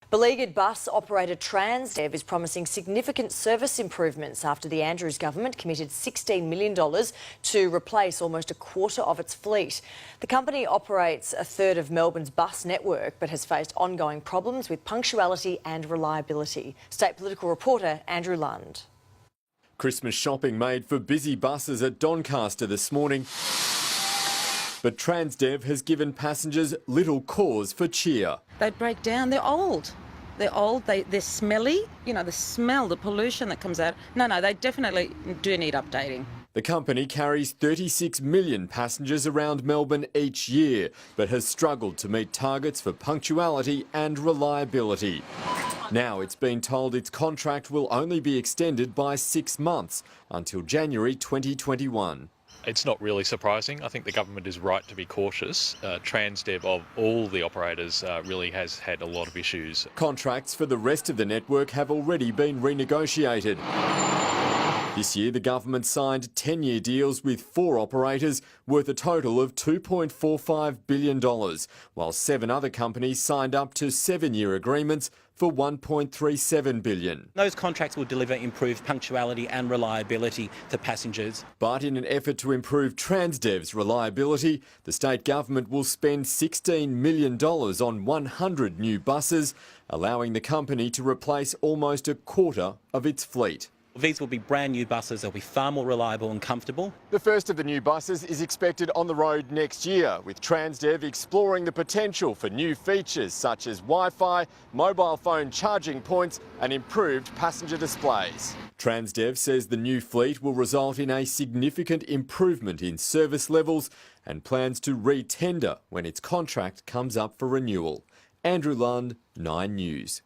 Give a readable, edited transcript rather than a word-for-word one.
Beleaguered bus operator Transdev is promising significant service improvements after the Andrews government committed $16 million to replace almost a quarter of its fleet. The company operates a third of Melbourne's bus network but has faced ongoing problems with punctuality and reliability. State political reporter Andrew Lund. Christmas shopping made for busy buses at Doncaster this morning. But Transdev has given passengers little cause for cheer. They break down, they're old. They're old, they're smelly. You know, the smell, the pollution that comes out. No, they definitely do need updating. The company carries 36 million passengers around Melbourne each year, but has struggled to meet targets for punctuality and reliability. Now it's been told its contract will only be extended by 6 months, until January 2021. It's not really surprising. I think the government is right to be cautious. Transdev, of all the operators, really has had a lot of issues. Contracts for the rest of the network have already been renegotiated. This year, the government signed 10-year deals with 4 operators worth a total of $2.45 billion, while 7 other companies signed up to 7-year agreements for $1.37 billion. Those contracts will deliver improved punctuality and reliability to passengers. But in an effort to improve Transdev's reliability, the state government will spend $16 million on 100 new buses, allowing the company to replace almost a quarter of its fleet. These will be brand new buses. They'll be far more reliable and comfortable. The first of the new buses is expected on the road next year, with Transdev exploring the potential for new features such as Wi-Fi, mobile phone charging points and improved passenger displays. Transdev says the new fleet will result in a significant improvement in service levels and plans to re-tender when its contract comes up for renewal. Andrew Lund, 9 News.